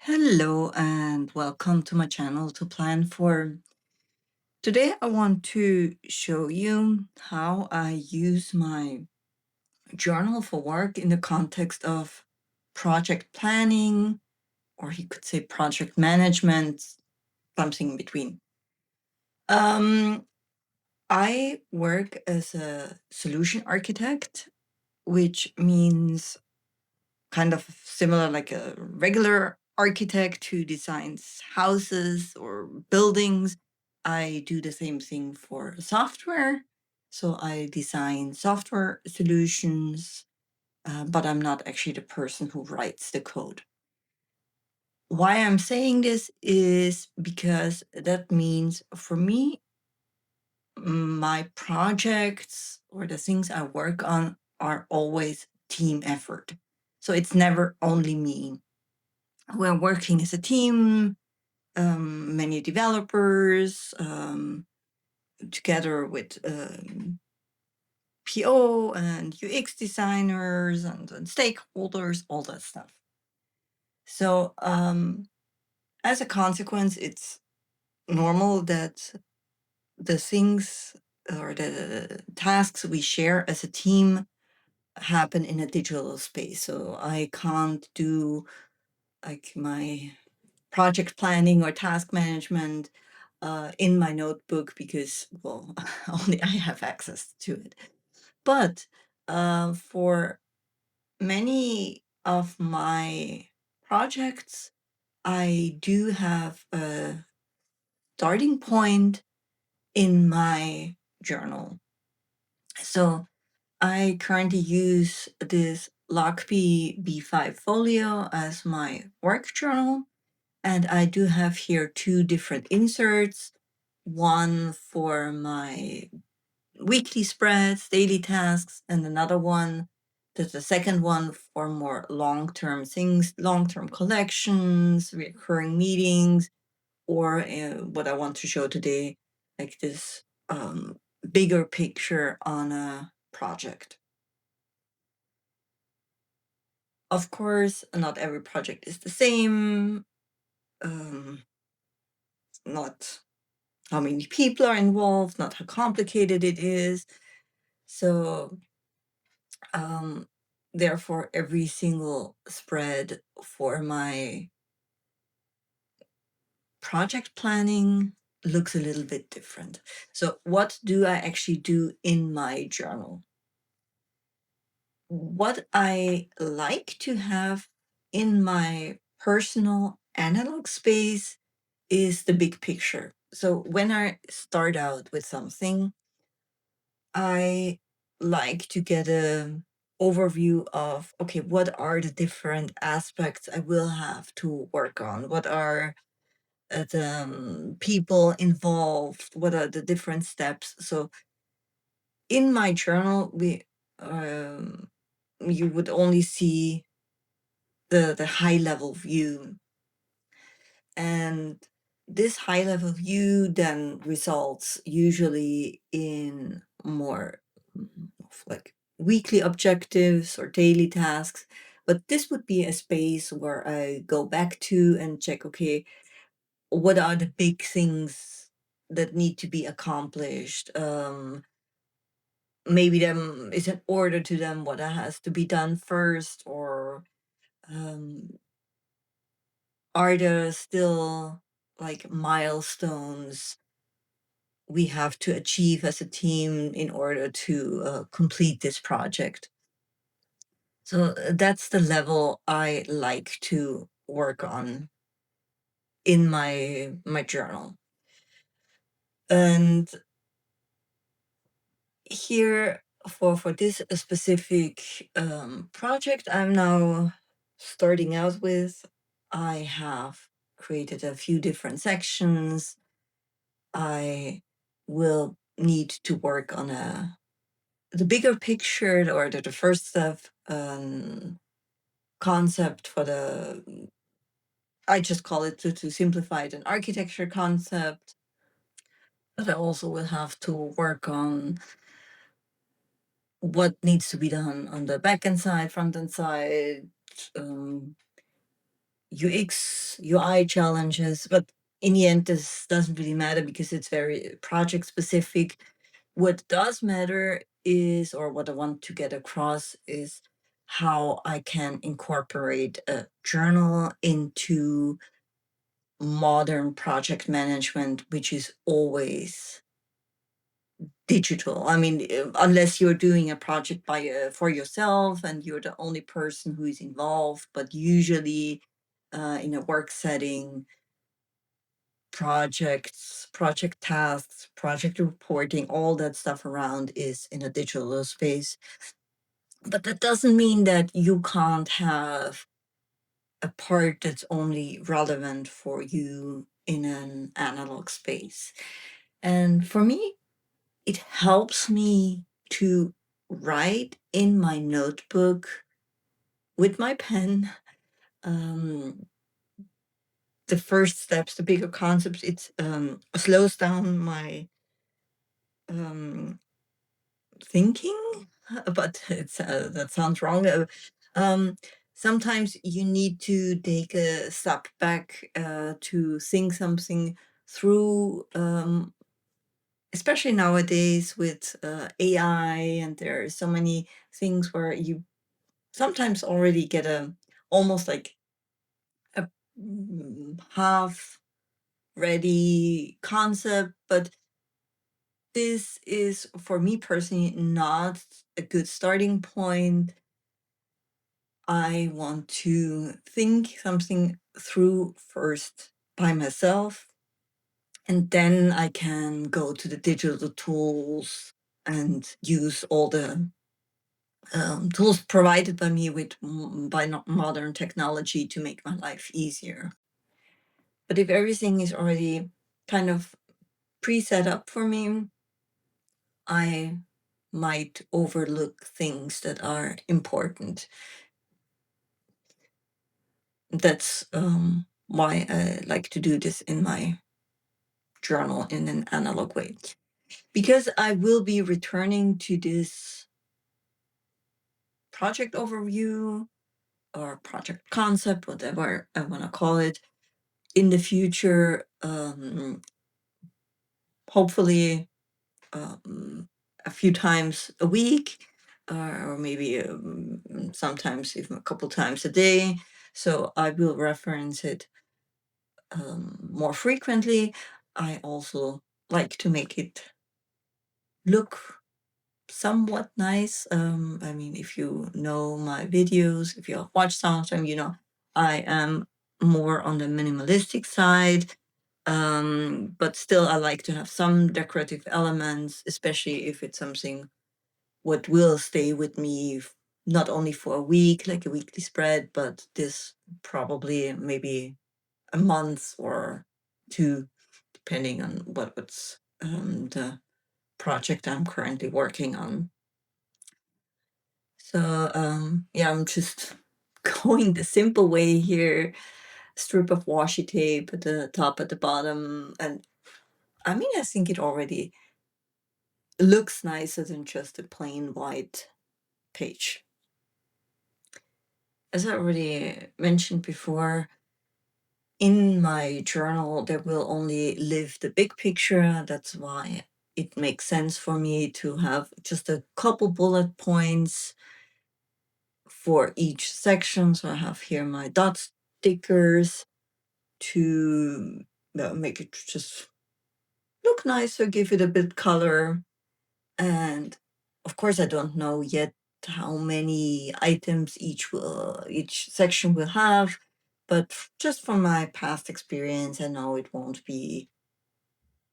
Hello and welcome to my channel to plan for. Today I want to show you how I use my journal for work in the context of project planning, or you could say project management, something in between. I work as a solution architect, which means kind of similar like a regular architect who designs houses or buildings. I do the same thing for software. So I design software solutions, but I'm not actually the person who writes the code. Why I'm saying this is because that means for me, my projects or the things I work on are always team effort. So it's never only me. We're working as a team, many developers, together with PO and UX designers and stakeholders, all that stuff. So as a consequence, it's normal that the things or the tasks we share as a team happen in a digital space. So I can't do like my project planning or task management in my notebook because, well, only I have access to it. But for many of my projects, I do have a starting point in my journal. So I currently use this Lockbee B5 folio as my work journal. And I do have here two different inserts, one for my weekly spreads, daily tasks, and another one, there's the second one for more long-term things, long-term collections, recurring meetings, or what I want to show today, like this bigger picture on a project. Of course, not every project is the same. Not how many people are involved, not how complicated it is. So, therefore, every single spread for my project planning looks a little bit different. So, what do I actually do in my journal? What I like to have in my personal analog space is the big picture. So, when I start out with something, I like to get a overview of, okay, what are the different aspects I will have to work on? What are the people involved? What are the different steps? So in my journal, um, you would only see the high level view. And this high level view then results usually in more of like weekly objectives or daily tasks. But this would be a space where I go back to and check, okay, what are the big things that need to be accomplished? Maybe them is an order to them what has to be done first, or um, are there still like milestones we have to achieve as a team in order to complete this project? So that's the level I like to work on in my journal. And here for this specific project I'm now starting out with, I have created a few different sections. I will need to work on the bigger picture, or the first step, concept for the, I just call it, to simplify it, an architecture concept. But I also will have to work on what needs to be done on the back end side, front end side, UX, UI challenges, but in the end, this doesn't really matter because it's very project specific. What does matter is, or what I want to get across is how I can incorporate a journal into modern project management, which is always digital. I mean, unless you're doing a project for yourself and you're the only person who is involved, but usually in a work setting, projects, project tasks, project reporting, all that stuff around is in a digital space. But that doesn't mean that you can't have a part that's only relevant for you in an analog space. And for me, it helps me to write in my notebook with my pen the first steps, the bigger concepts. It slows down my thinking, but it's that sounds wrong. Um, Sometimes you need to take a step back to think something through, especially nowadays with AI, and there are so many things where you sometimes already get a almost like a half ready concept, but this is for me personally not a good starting point. I want to think something through first by myself, and then I can go to the digital tools and use all the tools provided by me by modern technology to make my life easier. But if everything is already kind of pre-set up for me, I might overlook things that are important. That's why I like to do this in my journal in an analog way. Because I will be returning to this project overview or project concept, whatever I want to call it, in the future, hopefully a few times a week, or maybe sometimes even a couple times a day. So I will reference it more frequently. I also like to make it look somewhat nice. I mean, if you know my videos, if you have watched some of them, you know I am more on the minimalistic side. But still, I like to have some decorative elements, especially if it's something what will stay with me not only for a week, like a weekly spread, but this probably maybe a month or two, depending on what's the project I'm currently working on. So yeah, I'm just going the simple way here. Strip of washi tape at the top, at the bottom, and I mean, I think it already looks nicer than just a plain white page. As I already mentioned before, in my journal, there will only live the big picture. That's why it makes sense for me to have just a couple bullet points for each section. So I have here my dot stickers to make it just look nicer, give it a bit color. And of course, I don't know yet how many items each section will have, but just from my past experience, I know it won't be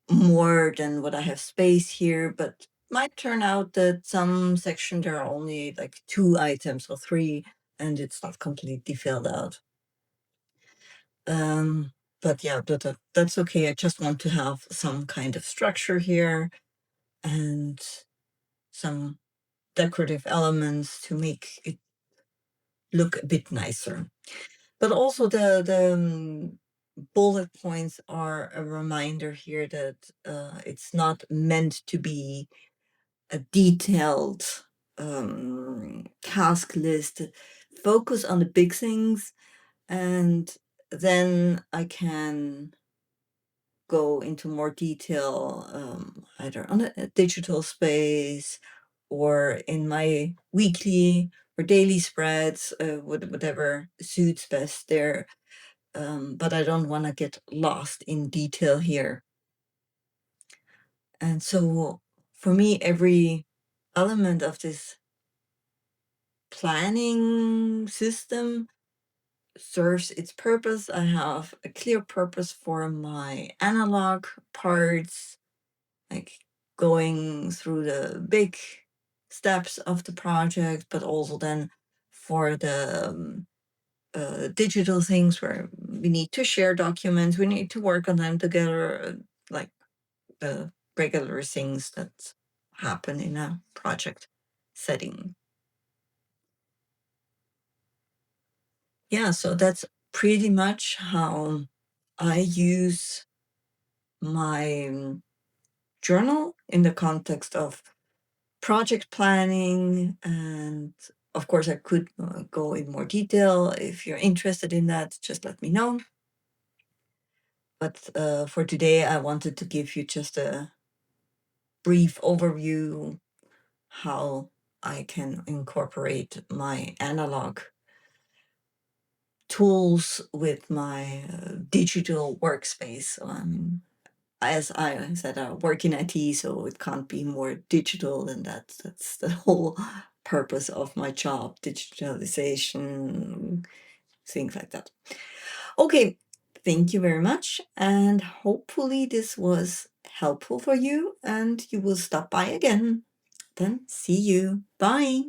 more than what I have space here, but might turn out that some section there are only like 2 items or 3, and it's not completely filled out. But yeah, that's okay. I just want to have some kind of structure here and some decorative elements to make it look a bit nicer. But also the bullet points are a reminder here that it's not meant to be a detailed task list. Focus on the big things, and then I can go into more detail, either on a digital space or in my weekly or daily spreads, whatever suits best there. But I don't want to get lost in detail here. And so for me, every element of this planning system serves its purpose. I have a clear purpose for my analog parts, like going through the big steps of the project, but also then for the digital things where we need to share documents, we need to work on them together, like the regular things that happen in a project setting. Yeah, so that's pretty much how I use my journal in the context of project planning. And of course, I could go in more detail. If you're interested in that, just let me know. But for today, I wanted to give you just a brief overview how I can incorporate my analog tools with my digital workspace. So, I mean, as I said, I work in IT, so it can't be more digital than that. That's the whole purpose of my job, digitalization, things like that. Okay, thank you very much. And hopefully, this was helpful for you and you will stop by again. Then see you. Bye.